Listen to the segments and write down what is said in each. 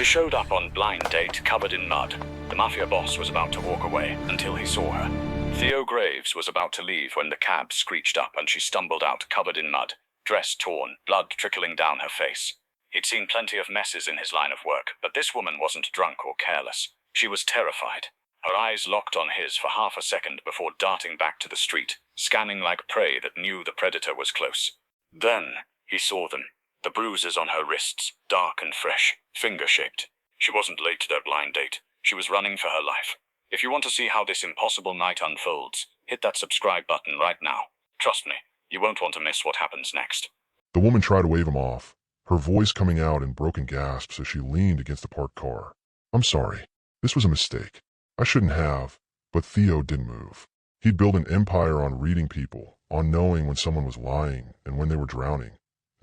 She showed up on blind date covered in mud. The Mafia boss was about to walk away until he saw her. Theo Graves was about to leave when the cab screeched up and she stumbled out covered in mud, dress torn, blood trickling down her face. He'd seen plenty of messes in his line of work, but this woman wasn't drunk or careless. She was terrified. Her eyes locked on his for half a second before darting back to the street, scanning like prey that knew the predator was close. Then he saw them. The bruises on her wrists, dark and fresh, finger-shaped. She wasn't late to their blind date. She was running for her life. If you want to see how this impossible night unfolds, hit that subscribe button right now. Trust me, you won't want to miss what happens next. The woman tried to wave him off, her voice coming out in broken gasps as she leaned against the parked car. "I'm sorry. This was a mistake. I shouldn't have." But Theo didn't move. He'd built an empire on reading people, on knowing when someone was lying and when they were drowning.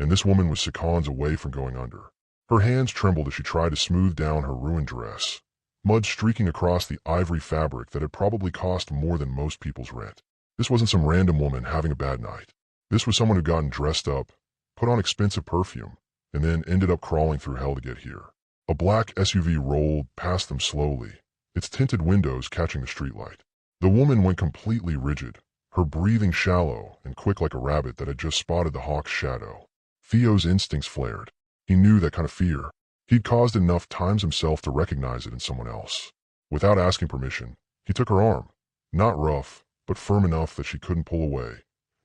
And this woman was seconds away from going under. Her hands trembled as she tried to smooth down her ruined dress, mud streaking across the ivory fabric that had probably cost more than most people's rent. This wasn't some random woman having a bad night. This was someone who'd gotten dressed up, put on expensive perfume, and then ended up crawling through hell to get here. A black SUV rolled past them slowly, its tinted windows catching the streetlight. The woman went completely rigid, her breathing shallow and quick like a rabbit that had just spotted the hawk's shadow. Theo's instincts flared. He knew that kind of fear. He'd caused enough times himself to recognize it in someone else. Without asking permission, he took her arm, not rough, but firm enough that she couldn't pull away,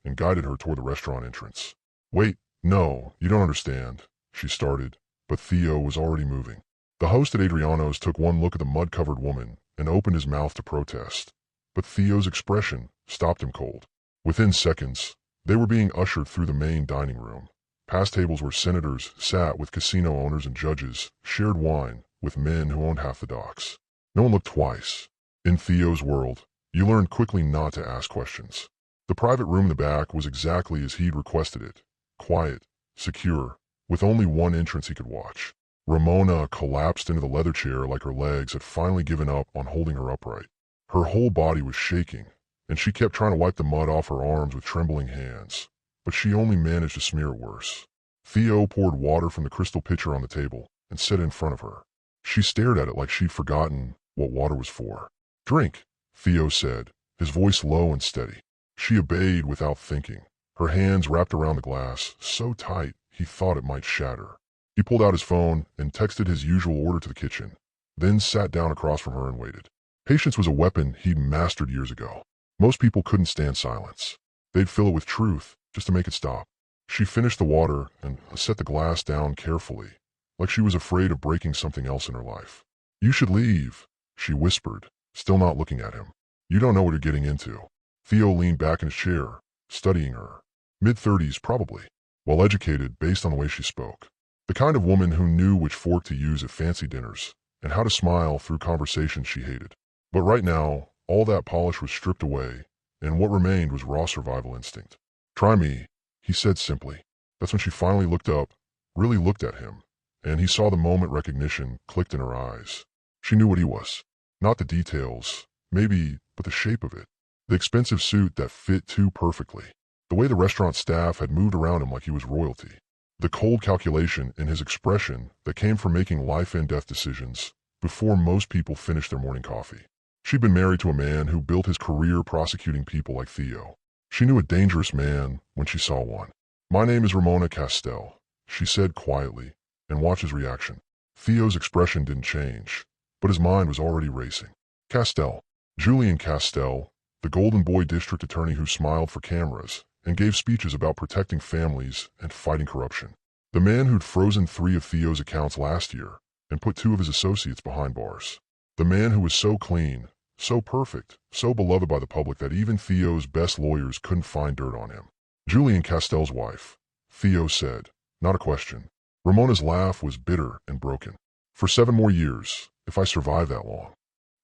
and guided her toward the restaurant entrance. "Wait, no, you don't understand," she started, but Theo was already moving. The host at Adriano's took one look at the mud-covered woman and opened his mouth to protest, but Theo's expression stopped him cold. Within seconds, they were being ushered through the main dining room. Past tables where senators sat with casino owners and judges, shared wine with men who owned half the docks. No one looked twice. In Theo's world, you learned quickly not to ask questions. The private room in the back was exactly as he'd requested it, quiet, secure, with only one entrance he could watch. Ramona collapsed into the leather chair like her legs had finally given up on holding her upright. Her whole body was shaking, and she kept trying to wipe the mud off her arms with trembling hands. But she only managed to smear it worse. Theo poured water from the crystal pitcher on the table and set it in front of her. She stared at it like she'd forgotten what water was for. "Drink," Theo said, his voice low and steady. She obeyed without thinking, her hands wrapped around the glass, so tight he thought it might shatter. He pulled out his phone and texted his usual order to the kitchen, then sat down across from her and waited. Patience was a weapon he'd mastered years ago. Most people couldn't stand silence. They'd fill it with truth, just to make it stop. She finished the water and set the glass down carefully, like she was afraid of breaking something else in her life. "You should leave," she whispered, still not looking at him. "You don't know what you're getting into." Theo leaned back in his chair, studying her. Mid-30s probably, well-educated based on the way she spoke. The kind of woman who knew which fork to use at fancy dinners and how to smile through conversations she hated. But right now, all that polish was stripped away, and what remained was raw survival instinct. "Try me," he said simply. That's when she finally looked up, really looked at him, and he saw the moment recognition clicked in her eyes. She knew what he was. Not the details, maybe, but the shape of it. The expensive suit that fit too perfectly. The way the restaurant staff had moved around him like he was royalty. The cold calculation in his expression that came from making life-and-death decisions before most people finished their morning coffee. She'd been married to a man who built his career prosecuting people like Theo. She knew a dangerous man when she saw one. "My name is Ramona Castell," she said quietly, and watched his reaction. Theo's expression didn't change, but his mind was already racing. Castell. Julian Castell, the Golden Boy district attorney who smiled for cameras and gave speeches about protecting families and fighting corruption. The man who'd frozen 3 of Theo's accounts last year and put 2 of his associates behind bars. The man who was so clean, so perfect, so beloved by the public that even Theo's best lawyers couldn't find dirt on him. "Julian Castell's wife," Theo said, not a question. Ramona's laugh was bitter and broken. "For 7 more years, if I survive that long."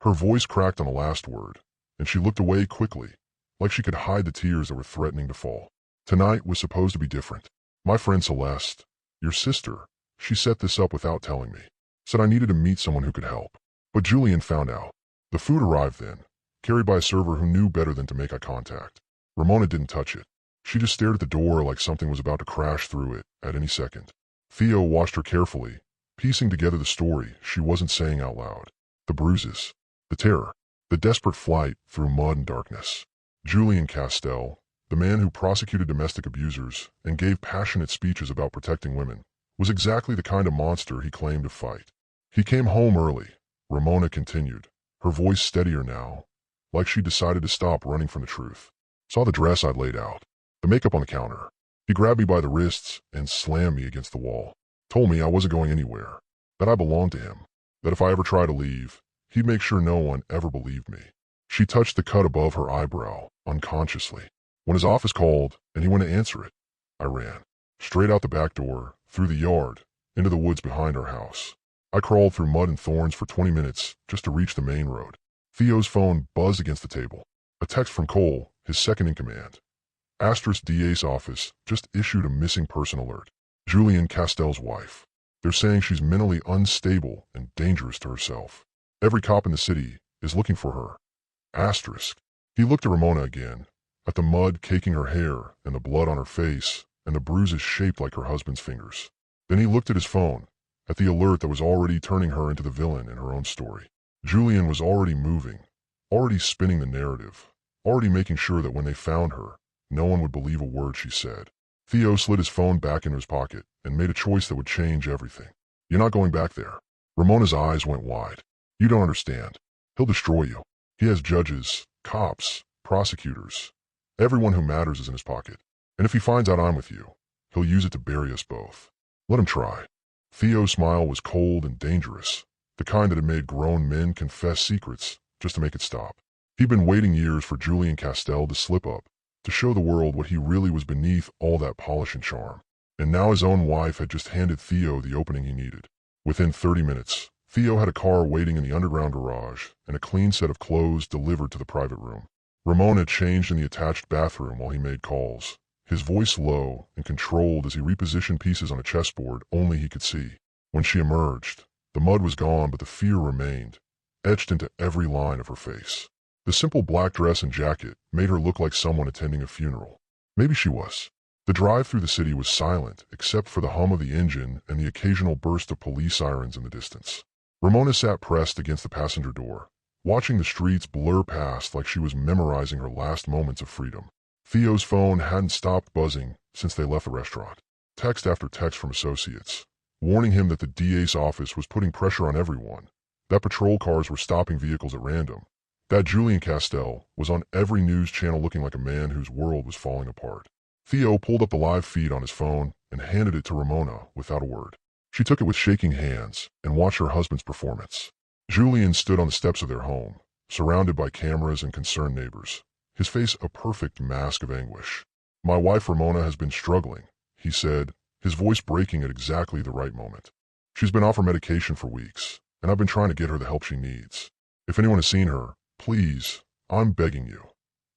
Her voice cracked on the last word, and she looked away quickly, like she could hide the tears that were threatening to fall. "Tonight was supposed to be different. My friend Celeste, your sister, she set this up without telling me. Said I needed to meet someone who could help. But Julian found out. The food arrived then, carried by a server who knew better than to make eye contact. Ramona didn't touch it. She just stared at the door like something was about to crash through it at any second. Theo watched her carefully, piecing together the story she wasn't saying out loud. The bruises, the terror, the desperate flight through mud and darkness. Julian Castell, the man who prosecuted domestic abusers and gave passionate speeches about protecting women, was exactly the kind of monster he claimed to fight. He came home early, Ramona continued, her voice steadier now, like she'd decided to stop running from the truth. Saw the dress I'd laid out, the makeup on the counter. He grabbed me by the wrists and slammed me against the wall. Told me I wasn't going anywhere, that I belonged to him, that if I ever tried to leave, he'd make sure no one ever believed me. She touched the cut above her eyebrow, unconsciously. When his office called and he went to answer it, I ran. Straight out the back door, through the yard, into the woods behind our house. I crawled through mud and thorns for 20 minutes just to reach the main road. Theo's phone buzzed against the table. A text from Cole, his second in command. Asterisk DA's office just issued a missing person alert. Julian Castell's wife. They're saying she's mentally unstable and dangerous to herself. Every cop in the city is looking for her. Asterisk. He looked at Ramona again, at the mud caking her hair and the blood on her face and the bruises shaped like her husband's fingers. Then he looked at his phone, at the alert that was already turning her into the villain in her own story. Julian was already moving, already spinning the narrative, already making sure that when they found her, no one would believe a word she said. Theo slid his phone back into his pocket and made a choice that would change everything. You're not going back there. Ramona's eyes went wide. You don't understand. He'll destroy you. He has judges, cops, prosecutors. Everyone who matters is in his pocket. And if he finds out I'm with you, he'll use it to bury us both. Let him try. Theo's smile was cold and dangerous, the kind that had made grown men confess secrets just to make it stop. He'd been waiting years for Julian Castell to slip up, to show the world what he really was beneath all that polish and charm. And now his own wife had just handed Theo the opening he needed. Within 30 minutes, Theo had a car waiting in the underground garage and a clean set of clothes delivered to the private room. Ramona changed in the attached bathroom while he made calls, his voice low and controlled as he repositioned pieces on a chessboard only he could see. When she emerged, the mud was gone but the fear remained, etched into every line of her face. The simple black dress and jacket made her look like someone attending a funeral. Maybe she was. The drive through the city was silent except for the hum of the engine and the occasional burst of police sirens in the distance. Ramona sat pressed against the passenger door, watching the streets blur past like she was memorizing her last moments of freedom. Theo's phone hadn't stopped buzzing since they left the restaurant. Text after text from associates, warning him that the DA's office was putting pressure on everyone, that patrol cars were stopping vehicles at random, that Julian Castell was on every news channel looking like a man whose world was falling apart. Theo pulled up the live feed on his phone and handed it to Ramona without a word. She took it with shaking hands and watched her husband's performance. Julian stood on the steps of their home, surrounded by cameras and concerned neighbors, his face a perfect mask of anguish. My wife Ramona has been struggling, he said, his voice breaking at exactly the right moment. She's been off her medication for weeks, and I've been trying to get her the help she needs. If anyone has seen her, please, I'm begging you,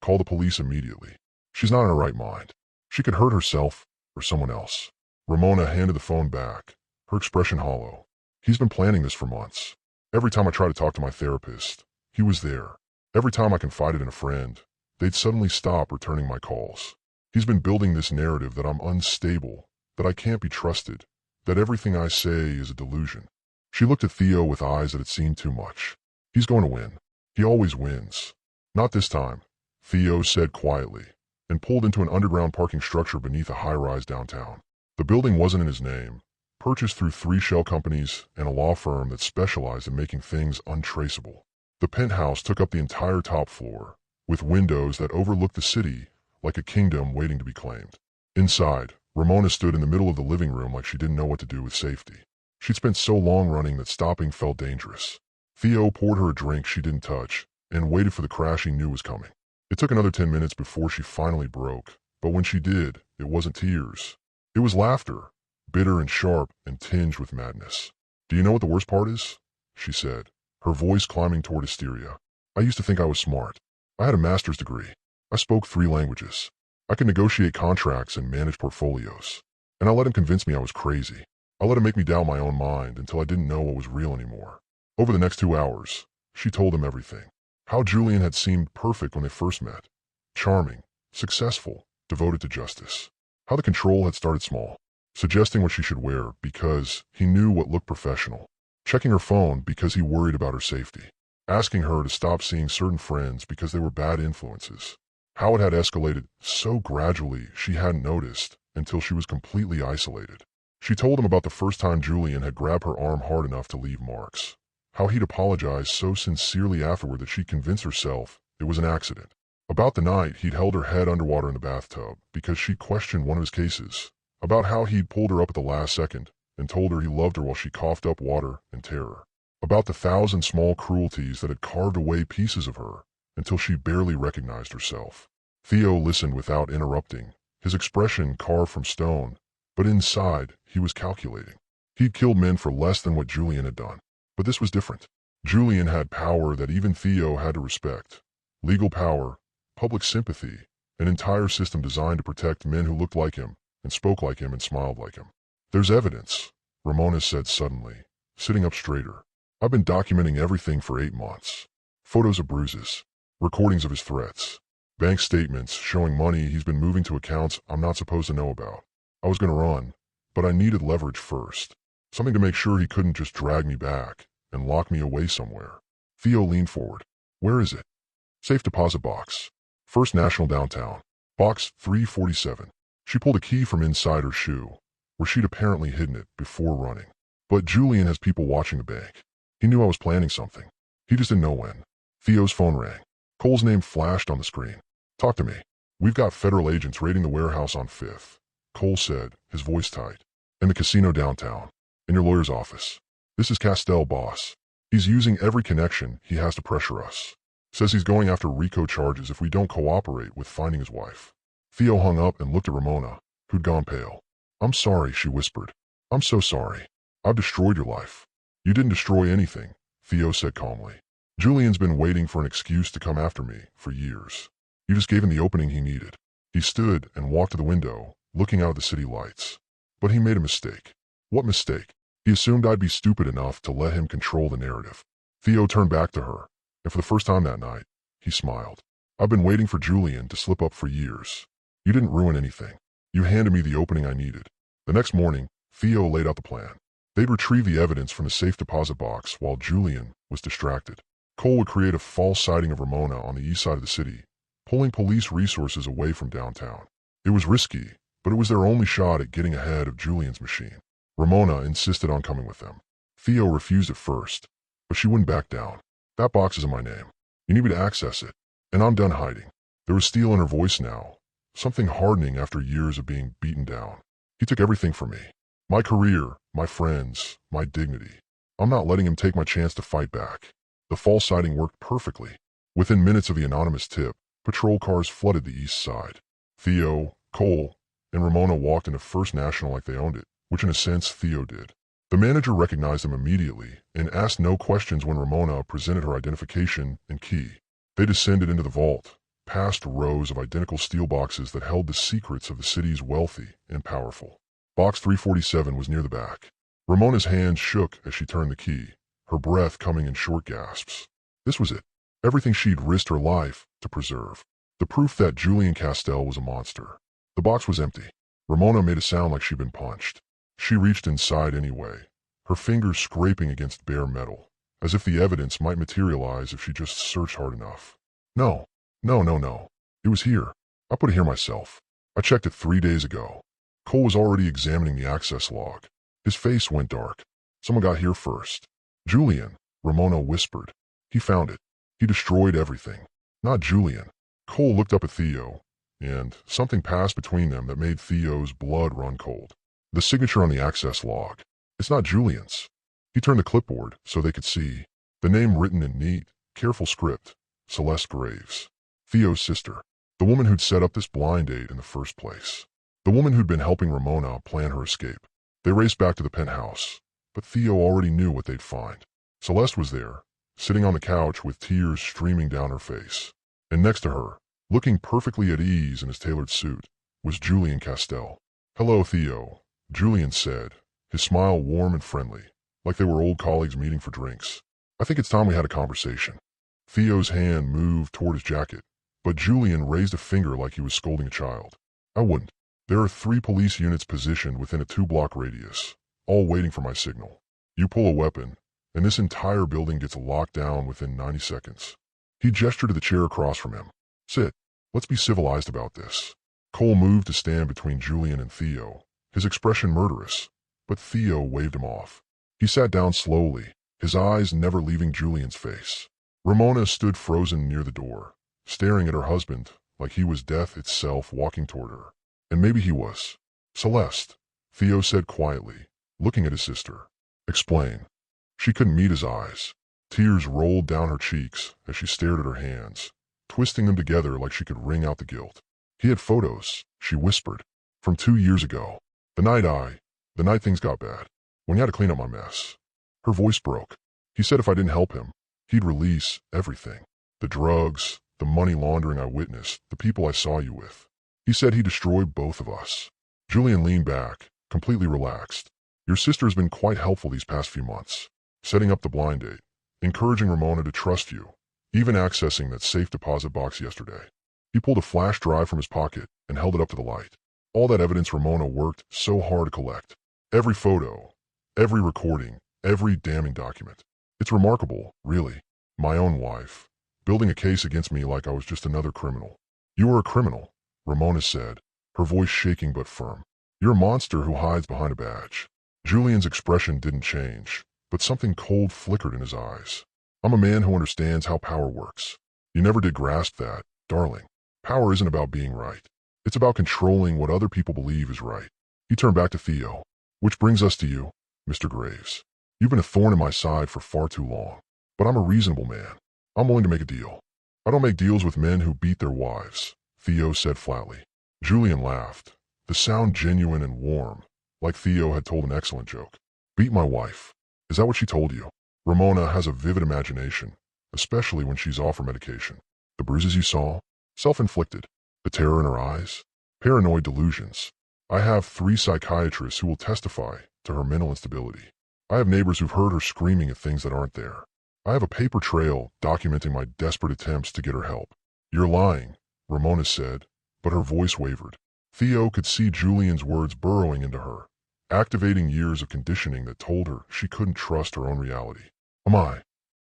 call the police immediately. She's not in her right mind. She could hurt herself or someone else. Ramona handed the phone back, her expression hollow. He's been planning this for months. Every time I tried to talk to my therapist, he was there. Every time I confided in a friend, they'd suddenly stop returning my calls. He's been building this narrative that I'm unstable, that I can't be trusted, that everything I say is a delusion. She looked at Theo with eyes that had seen too much. He's going to win. He always wins. Not this time, Theo said quietly, and pulled into an underground parking structure beneath a high-rise downtown. The building wasn't in his name, purchased through 3 shell companies and a law firm that specialized in making things untraceable. The penthouse took up the entire top floor, with windows that overlooked the city like a kingdom waiting to be claimed. Inside, Ramona stood in the middle of the living room like she didn't know what to do with safety. She'd spent so long running that stopping felt dangerous. Theo poured her a drink she didn't touch and waited for the crash he knew was coming. It took another 10 minutes before she finally broke, but when she did, it wasn't tears. It was laughter, bitter and sharp and tinged with madness. Do you know what the worst part is? She said, her voice climbing toward hysteria. I used to think I was smart. I had a master's degree. I spoke 3 languages. I could negotiate contracts and manage portfolios. And I let him convince me I was crazy. I let him make me doubt my own mind until I didn't know what was real anymore. Over the next 2 hours, she told him everything. How Julian had seemed perfect when they first met. Charming, successful, devoted to justice. How the control had started small. suggesting what she should wear because he knew what looked professional, checking her phone because he worried about her safety, asking her to stop seeing certain friends because they were bad influences. How it had escalated so gradually she hadn't noticed until she was completely isolated. She told him about the first time Julian had grabbed her arm hard enough to leave marks, how he'd apologized so sincerely afterward that she'd convinced herself it was an accident. About the night he'd held her head underwater in the bathtub because she questioned one of his cases, about how he'd pulled her up at the last second and told her he loved her while she coughed up water in terror, about the 1,000 small cruelties that had carved away pieces of her until she barely recognized herself. Theo listened without interrupting, his expression carved from stone, but inside he was calculating. He'd killed men for less than what Julian had done, but this was different. Julian had power that even Theo had to respect. Legal power, public sympathy, an entire system designed to protect men who looked like him and spoke like him and smiled like him. There's evidence, Ramona said suddenly, sitting up straighter. I've been documenting everything for 8 months. Photos of bruises, recordings of his threats, bank statements showing money he's been moving to accounts I'm not supposed to know about. I was going to run, but I needed leverage first. Something to make sure he couldn't just drag me back and lock me away somewhere. Theo leaned forward. Where is it? Safe deposit box. First National downtown. Box 347. She pulled a key from inside her shoe, where she'd apparently hidden it before running. But Julian has people watching the bank. He knew I was planning something. He just didn't know when. Theo's phone rang. Cole's name flashed on the screen. Talk to me. We've got federal agents raiding the warehouse on 5th. Cole said, his voice tight. In the casino downtown. In your lawyer's office. This is Castell, boss. He's using every connection he has to pressure us. Says he's going after RICO charges if we don't cooperate with finding his wife. Theo hung up and looked at Ramona, who'd gone pale. I'm sorry, she whispered. I'm so sorry. I've destroyed your life. You didn't destroy anything, Theo said calmly. Julian's been waiting for an excuse to come after me for years. You just gave him the opening he needed. He stood and walked to the window, looking out at the city lights. But he made a mistake. What mistake? He assumed I'd be stupid enough to let him control the narrative. Theo turned back to her, and for the first time that night, he smiled. I've been waiting for Julian to slip up for years. You didn't ruin anything. You handed me the opening I needed. The next morning, Theo laid out the plan. They'd retrieve the evidence from the safe deposit box while Julian was distracted. Cole would create a false sighting of Ramona on the east side of the city, pulling police resources away from downtown. It was risky, but it was their only shot at getting ahead of Julian's machine. Ramona insisted on coming with them. Theo refused at first, but she wouldn't back down. That box is in my name. You need me to access it, and I'm done hiding. There was steel in her voice now, something hardening after years of being beaten down. He took everything from me. My career, my friends, my dignity. I'm not letting him take my chance to fight back. The false sighting worked perfectly. Within minutes of the anonymous tip, patrol cars flooded the east side. Theo, Cole, and Ramona walked into First National like they owned it, which in a sense Theo did. The manager recognized them immediately and asked no questions when Ramona presented her identification and key. They descended into the vault, past rows of identical steel boxes that held the secrets of the city's wealthy and powerful. Box 347 was near the back. Ramona's hands shook as she turned the key, her breath coming in short gasps. This was it. Everything she'd risked her life to preserve. The proof that Julian Castell was a monster. The box was empty. Ramona made a sound like she'd been punched. She reached inside anyway, her fingers scraping against bare metal, as if the evidence might materialize if she just searched hard enough. No. It was here. I put it here myself. I checked it 3 days ago. Cole was already examining the access log. His face went dark. Someone got here first. Julian, Ramona whispered. He found it. He destroyed everything. Not Julian. Cole looked up at Theo, and something passed between them that made Theo's blood run cold. The signature on the access log. It's not Julian's. He turned the clipboard so they could see. The name written in neat, careful script. Celeste Graves. Theo's sister. The woman who'd set up this blind date in the first place. The woman who'd been helping Ramona plan her escape. They raced back to the penthouse, but Theo already knew what they'd find. Celeste was there, sitting on the couch with tears streaming down her face. And next to her, looking perfectly at ease in his tailored suit, was Julian Castell. Hello, Theo, Julian said, his smile warm and friendly, like they were old colleagues meeting for drinks. I think it's time we had a conversation. Theo's hand moved toward his jacket, but Julian raised a finger like he was scolding a child. I wouldn't. There are 3 police units positioned within a 2-block radius, all waiting for my signal. You pull a weapon, and this entire building gets locked down within 90 seconds. He gestured to the chair across from him. Sit. Let's be civilized about this. Cole moved to stand between Julian and Theo, his expression murderous, but Theo waved him off. He sat down slowly, his eyes never leaving Julian's face. Ramona stood frozen near the door, staring at her husband like he was death itself walking toward her. And maybe he was. Celeste, Theo said quietly, looking at his sister. Explain. She couldn't meet his eyes. Tears rolled down her cheeks as she stared at her hands, twisting them together like she could wring out the guilt. He had photos, she whispered, from 2 years ago. The night things got bad, when he had to clean up my mess. Her voice broke. He said if I didn't help him, he'd release everything. The drugs, the money laundering I witnessed, the people I saw you with. He said he'd destroy both of us. Julian leaned back, completely relaxed. Your sister has been quite helpful these past few months, setting up the blind date, encouraging Ramona to trust you, even accessing that safe deposit box yesterday. He pulled a flash drive from his pocket and held it up to the light. All that evidence Ramona worked so hard to collect. Every photo, every recording, every damning document. It's remarkable, really. My own wife, building a case against me like I was just another criminal. You are a criminal, Ramona said, her voice shaking but firm. You're a monster who hides behind a badge. Julian's expression didn't change, but something cold flickered in his eyes. I'm a man who understands how power works. You never did grasp that, darling. Power isn't about being right. It's about controlling what other people believe is right. He turned back to Theo. Which brings us to you, Mr. Graves. You've been a thorn in my side for far too long. But I'm a reasonable man. I'm willing to make a deal. I don't make deals with men who beat their wives, Theo said flatly. Julian laughed, the sound genuine and warm, like Theo had told an excellent joke. Beat my wife. Is that what she told you? Ramona has a vivid imagination, especially when she's off her medication. The bruises you saw? Self-inflicted. The terror in her eyes? Paranoid delusions. I have 3 psychiatrists who will testify to her mental instability. I have neighbors who've heard her screaming at things that aren't there. I have a paper trail documenting my desperate attempts to get her help. You're lying, Ramona said, but her voice wavered. Theo could see Julian's words burrowing into her, activating years of conditioning that told her she couldn't trust her own reality. Am I?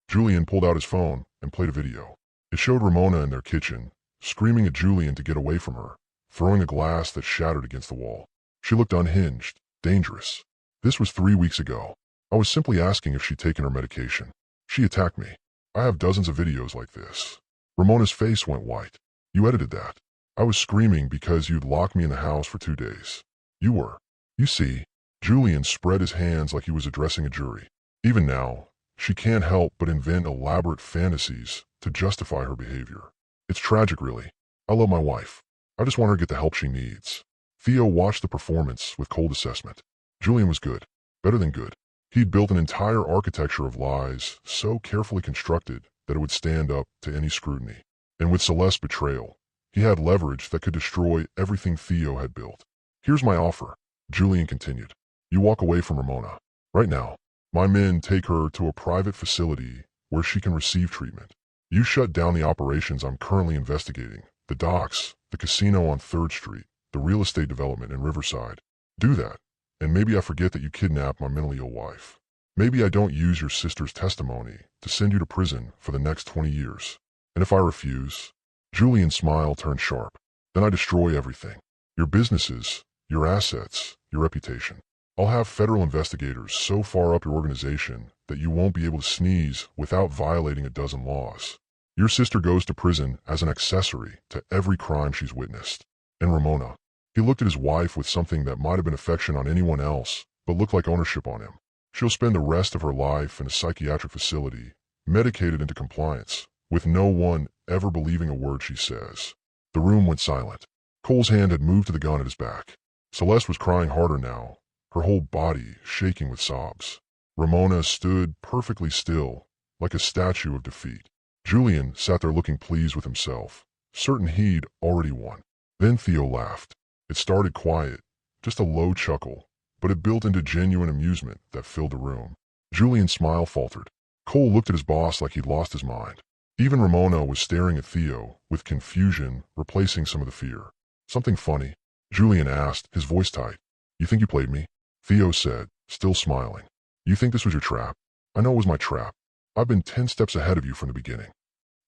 Julian pulled out his phone and played a video. It showed Ramona in their kitchen, screaming at Julian to get away from her, throwing a glass that shattered against the wall. She looked unhinged, dangerous. This was 3 weeks ago. I was simply asking if she'd taken her medication. She attacked me. I have dozens of videos like this. Ramona's face went white. You edited that. I was screaming because you'd locked me in the house for 2 days. You were. You see, Julian spread his hands like he was addressing a jury. Even now, she can't help but invent elaborate fantasies to justify her behavior. It's tragic, really. I love my wife. I just want her to get the help she needs. Theo watched the performance with cold assessment. Julian was good. Better than good. He'd built an entire architecture of lies so carefully constructed that it would stand up to any scrutiny. And with Celeste's betrayal, he had leverage that could destroy everything Theo had built. Here's my offer, Julian continued. You walk away from Ramona. Right now, my men take her to a private facility where she can receive treatment. You shut down the operations I'm currently investigating, the docks, the casino on 3rd Street, the real estate development in Riverside. Do that, and maybe I forget that you kidnapped my mentally ill wife. Maybe I don't use your sister's testimony to send you to prison for the next 20 years. And if I refuse, Julian's smile turned sharp. Then I destroy everything. Your businesses, your assets, your reputation. I'll have federal investigators so far up your organization that you won't be able to sneeze without violating a dozen laws. Your sister goes to prison as an accessory to every crime she's witnessed. And Ramona, he looked at his wife with something that might have been affection on anyone else, but looked like ownership on him. She'll spend the rest of her life in a psychiatric facility, medicated into compliance, with no one ever believing a word she says. The room went silent. Cole's hand had moved to the gun at his back. Celeste was crying harder now, her whole body shaking with sobs. Ramona stood perfectly still, like a statue of defeat. Julian sat there looking pleased with himself, certain he'd already won. Then Theo laughed. It started quiet, just a low chuckle, but it built into genuine amusement that filled the room. Julian's smile faltered. Cole looked at his boss like he'd lost his mind. Even Ramona was staring at Theo, with confusion replacing some of the fear. Something funny. Julian asked, his voice tight. You think you played me? Theo said, still smiling. You think this was your trap? I know it was my trap. I've been 10 steps ahead of you from the beginning.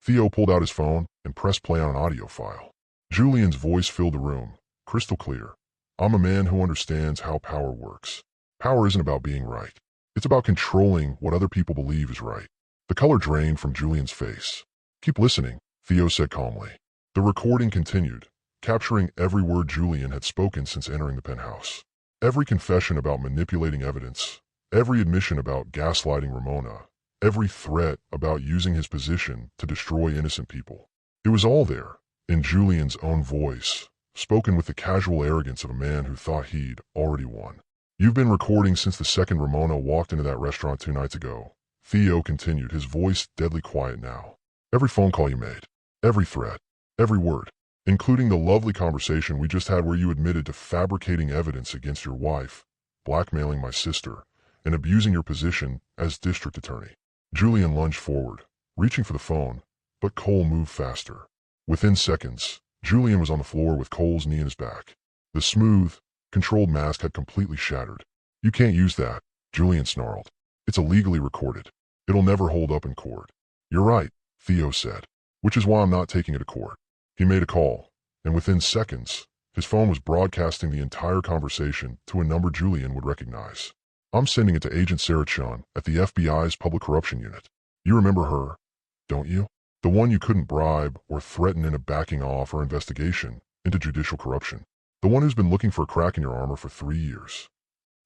Theo pulled out his phone and pressed play on an audio file. Julian's voice filled the room, crystal clear. I'm a man who understands how power works. Power isn't about being right. It's about controlling what other people believe is right. The color drained from Julian's face. Keep listening, Theo said calmly. The recording continued, capturing every word Julian had spoken since entering the penthouse. Every confession about manipulating evidence, every admission about gaslighting Ramona, every threat about using his position to destroy innocent people. It was all there, in Julian's own voice, spoken with the casual arrogance of a man who thought he'd already won. You've been recording since the second Ramona walked into that restaurant 2 nights ago, Theo continued, his voice deadly quiet now. Every phone call you made, every threat, every word, including the lovely conversation we just had where you admitted to fabricating evidence against your wife, blackmailing my sister, and abusing your position as district attorney. Julian lunged forward, reaching for the phone, but Cole moved faster. Within seconds, Julian was on the floor with Cole's knee in his back. The smooth, controlled mask had completely shattered. You can't use that, Julian snarled. It's illegally recorded. It'll never hold up in court. You're right, Theo said, which is why I'm not taking it to court. He made a call, and within seconds, his phone was broadcasting the entire conversation to a number Julian would recognize. I'm sending it to Agent Sarah Chun at the FBI's Public Corruption Unit. You remember her, don't you? The one you couldn't bribe or threaten into backing off our investigation into judicial corruption. The one who's been looking for a crack in your armor for 3 years.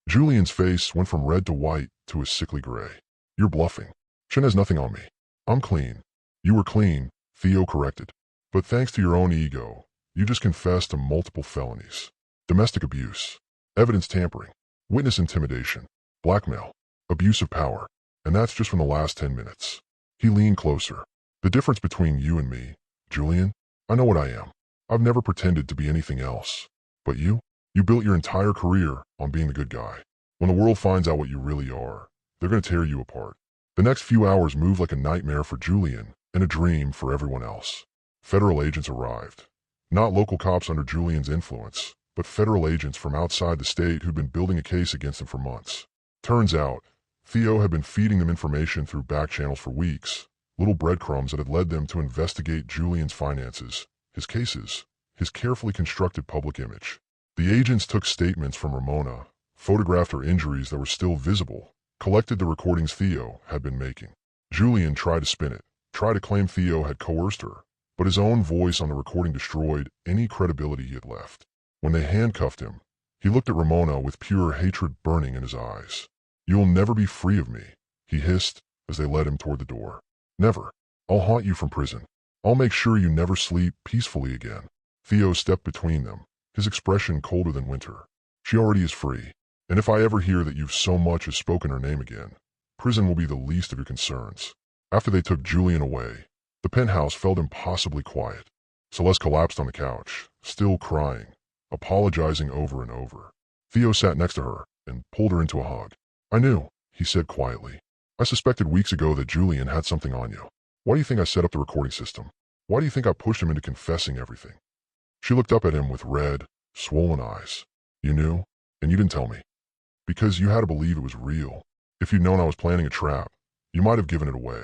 Julian's face went from red to white to a sickly gray. You're bluffing. Chun has nothing on me. I'm clean. You were clean, Theo corrected. But thanks to your own ego, you just confessed to multiple felonies. Domestic abuse, evidence tampering, witness intimidation, blackmail, abuse of power. And that's just from the last 10 minutes. He leaned closer. The difference between you and me, Julian, I know what I am. I've never pretended to be anything else. But you built your entire career on being the good guy. When the world finds out what you really are, they're going to tear you apart. The next few hours moved like a nightmare for Julian and a dream for everyone else. Federal agents arrived. Not local cops under Julian's influence, but federal agents from outside the state who'd been building a case against him for months. Turns out, Theo had been feeding them information through back channels for weeks, little breadcrumbs that had led them to investigate Julian's finances, his cases, his carefully constructed public image. The agents took statements from Ramona, photographed her injuries that were still visible, collected the recordings Theo had been making. Julian tried to spin it, tried to claim Theo had coerced her, but his own voice on the recording destroyed any credibility he had left. When they handcuffed him, he looked at Ramona with pure hatred burning in his eyes. You'll never be free of me, he hissed as they led him toward the door. Never. I'll haunt you from prison. I'll make sure you never sleep peacefully again. Theo stepped between them, his expression colder than winter. She already is free, and if I ever hear that you've so much as spoken her name again, prison will be the least of your concerns. After they took Julian away, the penthouse felt impossibly quiet. Celeste collapsed on the couch, still crying, apologizing over and over. Theo sat next to her and pulled her into a hug. I knew, he said quietly. I suspected weeks ago that Julian had something on you. Why do you think I set up the recording system? Why do you think I pushed him into confessing everything? She looked up at him with red, swollen eyes. You knew, and you didn't tell me. Because you had to believe it was real. If you'd known I was planning a trap, you might have given it away.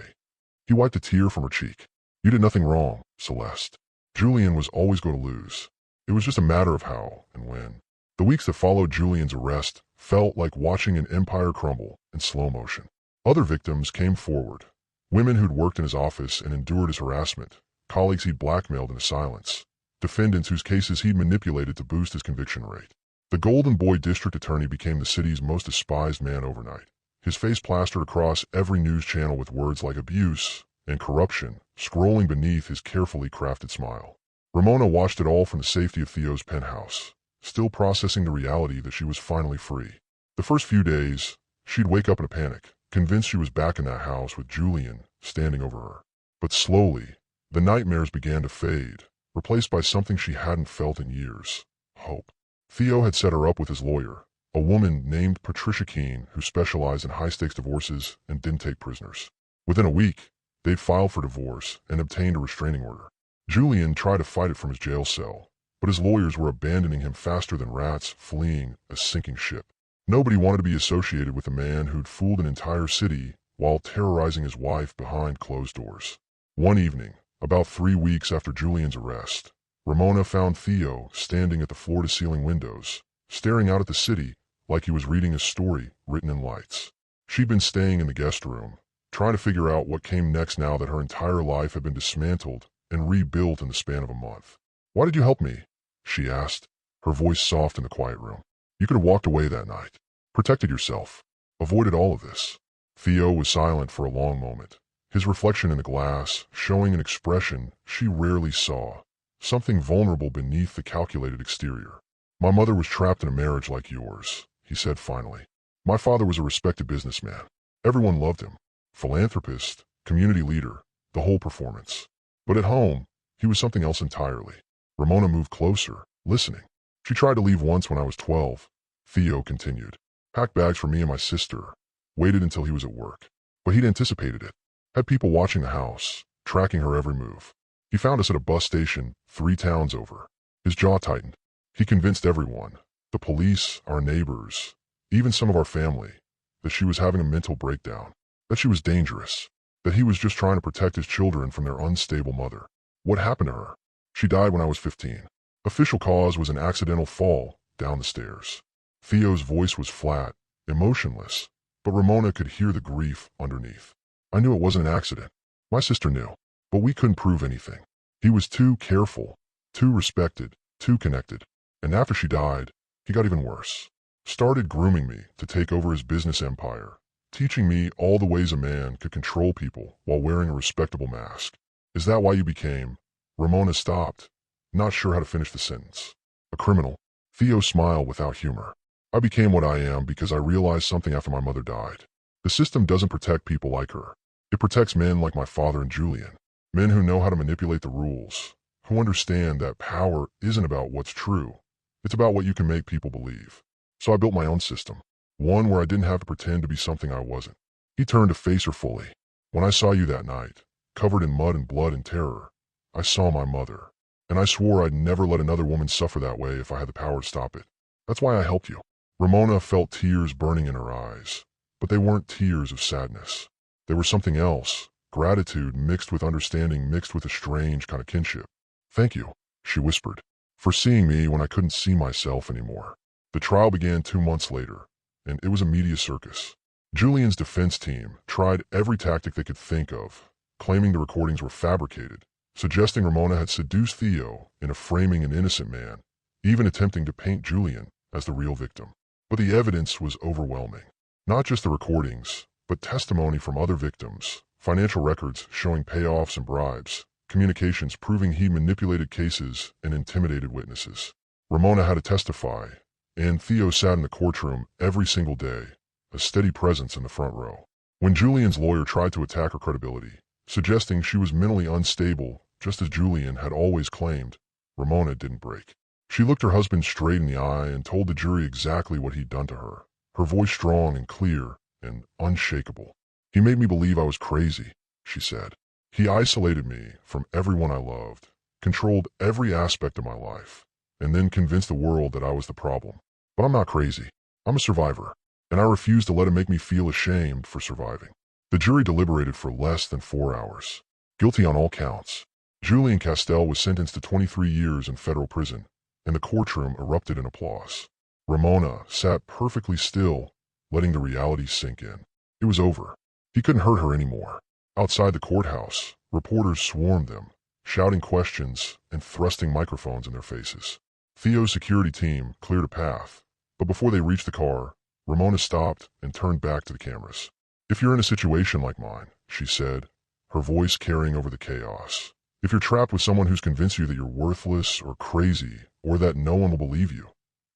He wiped a tear from her cheek. You did nothing wrong, Celeste. Julian was always going to lose. It was just a matter of how and when. The weeks that followed Julian's arrest felt like watching an empire crumble in slow motion. Other victims came forward. Women who'd worked in his office and endured his harassment, colleagues he'd blackmailed into silence, defendants whose cases he'd manipulated to boost his conviction rate. The Golden Boy district attorney became the city's most despised man overnight, his face plastered across every news channel with words like abuse and corruption scrolling beneath his carefully crafted smile. Ramona watched it all from the safety of Theo's penthouse, still processing the reality that she was finally free. The first few days, she'd wake up in a panic, convinced she was back in that house with Julian standing over her. But slowly, the nightmares began to fade, replaced by something she hadn't felt in years: hope. Theo had set her up with his lawyer, a woman named Patricia Keene who specialized in high-stakes divorces and didn't take prisoners. Within a week, they'd filed for divorce and obtained a restraining order. Julian tried to fight it from his jail cell, but his lawyers were abandoning him faster than rats fleeing a sinking ship. Nobody wanted to be associated with a man who'd fooled an entire city while terrorizing his wife behind closed doors. One evening, about 3 weeks after Julian's arrest, Ramona found Theo standing at the floor-to-ceiling windows, staring out at the city like he was reading a story written in lights. She'd been staying in the guest room, trying to figure out what came next now that her entire life had been dismantled and rebuilt in the span of a month. "Why did you help me?" she asked, her voice soft in the quiet room. "You could have walked away that night, protected yourself, avoided all of this." Theo was silent for a long moment, his reflection in the glass showing an expression she rarely saw, something vulnerable beneath the calculated exterior. "My mother was trapped in a marriage like yours," he said finally. "My father was a respected businessman. Everyone loved him. Philanthropist, community leader, the whole performance. But at home, he was something else entirely." Ramona moved closer, listening. "She tried to leave once when I was 12, Theo continued. "Packed bags for me and my sister. Waited until he was at work. But he'd anticipated it. Had people watching the house, tracking her every move. He found us at a bus station 3 towns over." His jaw tightened. "He convinced everyone, the police, our neighbors, even some of our family, that she was having a mental breakdown, that she was dangerous, that he was just trying to protect his children from their unstable mother. What happened to her? She died when I was 15. Official cause was an accidental fall down the stairs." Theo's voice was flat, emotionless, but Ramona could hear the grief underneath. "I knew it wasn't an accident. My sister knew, but we couldn't prove anything. He was too careful, too respected, too connected. And after she died, he got even worse. Started grooming me to take over his business empire, teaching me all the ways a man could control people while wearing a respectable mask. Is that why you became—" Ramona stopped, not sure how to finish the sentence. "A criminal?" Theo smiled without humor. "I became what I am because I realized something after my mother died. The system doesn't protect people like her. It protects men like my father and Julian. Men who know how to manipulate the rules, who understand that power isn't about what's true. It's about what you can make people believe. So I built my own system, one where I didn't have to pretend to be something I wasn't." He turned to face her fully. "When I saw you that night, covered in mud and blood and terror, I saw my mother. And I swore I'd never let another woman suffer that way if I had the power to stop it. That's why I helped you." Ramona felt tears burning in her eyes, but they weren't tears of sadness. They were something else, gratitude mixed with understanding mixed with a strange kind of kinship. "Thank you," she whispered, "for seeing me when I couldn't see myself anymore." The trial began 2 months later, and it was a media circus. Julian's defense team tried every tactic they could think of, claiming the recordings were fabricated, suggesting Ramona had seduced Theo into framing an innocent man, even attempting to paint Julian as the real victim. But the evidence was overwhelming. Not just the recordings, but testimony from other victims, financial records showing payoffs and bribes, communications proving he manipulated cases and intimidated witnesses. Ramona had to testify, and Theo sat in the courtroom every single day, a steady presence in the front row. When Julian's lawyer tried to attack her credibility, suggesting she was mentally unstable, just as Julian had always claimed, Ramona didn't break. She looked her husband straight in the eye and told the jury exactly what he'd done to her, her voice strong and clear and unshakable. "He made me believe I was crazy," she said. "He isolated me from everyone I loved, controlled every aspect of my life, and then convinced the world that I was the problem. But I'm not crazy. I'm a survivor, and I refuse to let him make me feel ashamed for surviving." The jury deliberated for less than 4 hours. Guilty on all counts. Julian Castell was sentenced to 23 years in federal prison, and the courtroom erupted in applause. Ramona sat perfectly still, letting the reality sink in. It was over. He couldn't hurt her anymore. Outside the courthouse, reporters swarmed them, shouting questions and thrusting microphones in their faces. Theo's security team cleared a path, but before they reached the car, Ramona stopped and turned back to the cameras. "If you're in a situation like mine," she said, her voice carrying over the chaos, "if you're trapped with someone who's convinced you that you're worthless or crazy or that no one will believe you,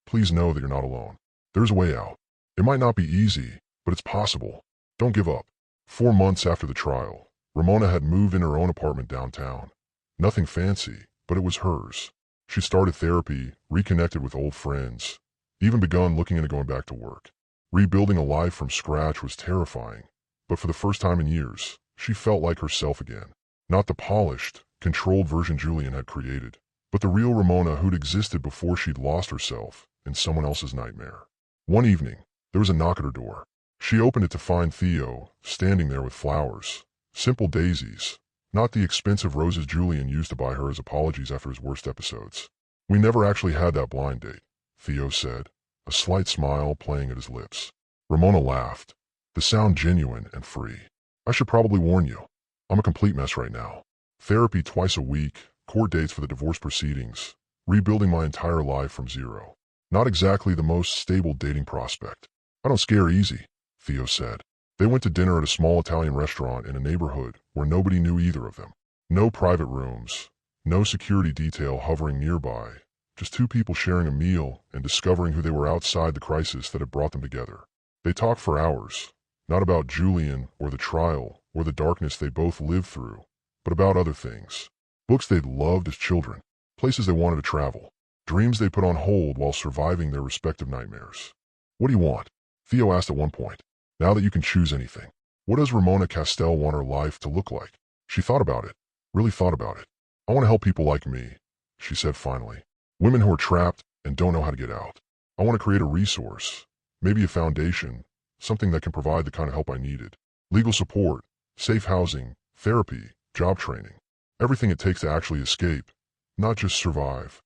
please know that you're not alone. There's a way out. It might not be easy, but it's possible. Don't give up." 4 months after the trial, Ramona had moved in her own apartment downtown. Nothing fancy, but it was hers. She started therapy, reconnected with old friends, even begun looking into going back to work. Rebuilding a life from scratch was terrifying, but for the first time in years, she felt like herself again. Not the polished, controlled version Julian had created, but but the real Ramona who'd existed before she'd lost herself in someone else's nightmare. One evening, there was a knock at her door. She opened it to find Theo standing there with flowers. Simple daisies, not the expensive roses Julian used to buy her as apologies after his worst episodes. "We never actually had that blind date," Theo said, a slight smile playing at his lips. Ramona laughed, the sound genuine and free. "I should probably warn you. I'm a complete mess right now. Therapy twice a week, court dates for the divorce proceedings, rebuilding my entire life from zero. Not exactly the most stable dating prospect." "I don't scare easy," Theo said. They went to dinner at a small Italian restaurant in a neighborhood where nobody knew either of them. No private rooms, no security detail hovering nearby, just two people sharing a meal and discovering who they were outside the crisis that had brought them together. They talked for hours, not about Julian or the trial or the darkness they both lived through, but about other things. Books they'd loved as children, places they wanted to travel, dreams they put on hold while surviving their respective nightmares. "What do you want?" Theo asked at one point. "Now that you can choose anything, what does Ramona Castell want her life to look like?" She thought about it, really thought about it. "I want to help people like me," she said finally. "Women who are trapped and don't know how to get out. I want to create a resource, maybe a foundation, something that can provide the kind of help I needed. Legal support, safe housing, therapy, job training. Everything it takes to actually escape, not just survive."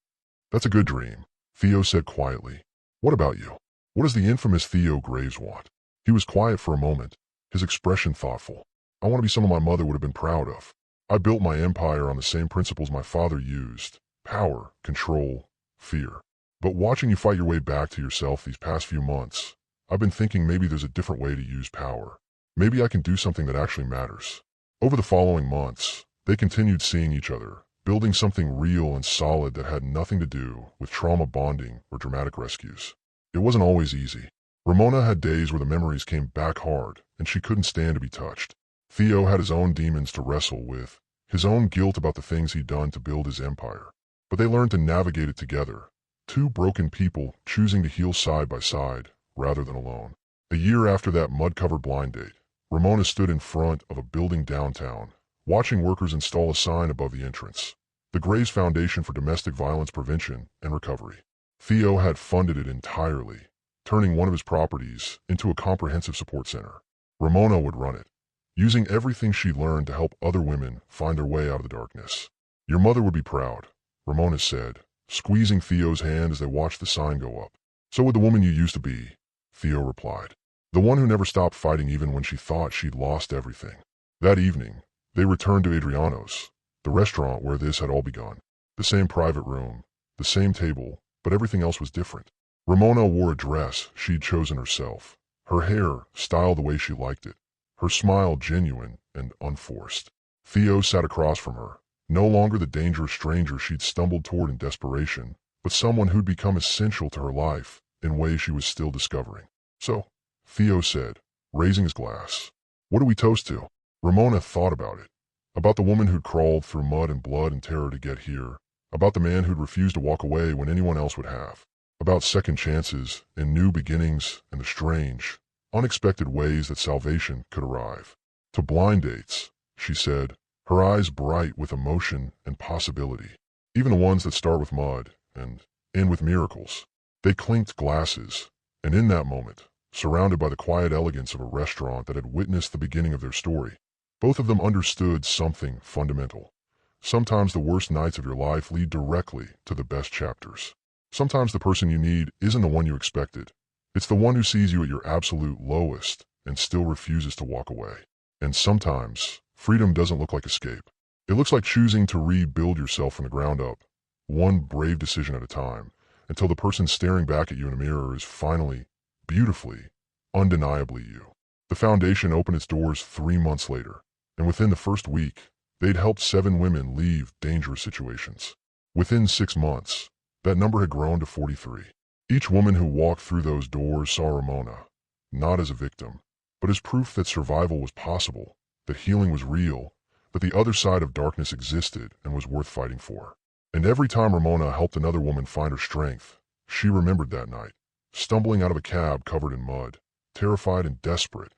"That's a good dream," Theo said quietly. "What about you? What does the infamous Theo Graves want?" He was quiet for a moment, his expression thoughtful. "I want to be someone my mother would have been proud of. I built my empire on the same principles my father used: power, control, fear. But watching you fight your way back to yourself these past few months, I've been thinking maybe there's a different way to use power. Maybe I can do something that actually matters." Over the following months, they continued seeing each other, building something real and solid that had nothing to do with trauma bonding or dramatic rescues. It wasn't always easy. Ramona had days where the memories came back hard and she couldn't stand to be touched. Theo had his own demons to wrestle with, his own guilt about the things he'd done to build his empire. But they learned to navigate it together, two broken people choosing to heal side by side rather than alone. A year after that mud-covered blind date, Ramona stood in front of a building downtown, watching workers install a sign above the entrance: the Graves Foundation for Domestic Violence Prevention and Recovery. Theo had funded it entirely, turning one of his properties into a comprehensive support center. Ramona would run it, using everything she learned to help other women find their way out of the darkness. "Your mother would be proud," Ramona said, squeezing Theo's hand as they watched the sign go up. "So would the woman you used to be," Theo replied. "The one who never stopped fighting even when she thought she'd lost everything." That evening, they returned to Adriano's, the restaurant where this had all begun. The same private room, the same table, but everything else was different. Ramona wore a dress she'd chosen herself, her hair styled the way she liked it, her smile genuine and unforced. Theo sat across from her, no longer the dangerous stranger she'd stumbled toward in desperation, but someone who'd become essential to her life in ways she was still discovering. "So," Theo said, raising his glass, "what do we toast to?" Ramona thought about it. About the woman who'd crawled through mud and blood and terror to get here. About the man who'd refused to walk away when anyone else would have. About second chances and new beginnings and the strange, unexpected ways that salvation could arrive. "To blind dates," she said, her eyes bright with emotion and possibility. "Even the ones that start with mud and end with miracles." They clinked glasses, and in that moment, surrounded by the quiet elegance of a restaurant that had witnessed the beginning of their story, both of them understood something fundamental. Sometimes the worst nights of your life lead directly to the best chapters. Sometimes the person you need isn't the one you expected. It's the one who sees you at your absolute lowest and still refuses to walk away. And sometimes freedom doesn't look like escape. It looks like choosing to rebuild yourself from the ground up, one brave decision at a time, until the person staring back at you in a mirror is finally, beautifully, undeniably you. The foundation opened its doors 3 months later, and within the first week, they'd helped 7 women leave dangerous situations. Within 6 months, that number had grown to 43. Each woman who walked through those doors saw Ramona, not as a victim, but as proof that survival was possible, that healing was real, that the other side of darkness existed and was worth fighting for. And every time Ramona helped another woman find her strength, she remembered that night, stumbling out of a cab covered in mud, terrified and desperate,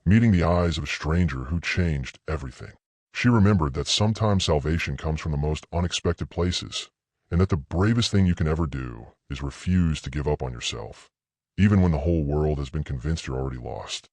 meeting the eyes of a stranger who changed everything. She remembered that sometimes salvation comes from the most unexpected places, and that the bravest thing you can ever do is refuse to give up on yourself, even when the whole world has been convinced you're already lost.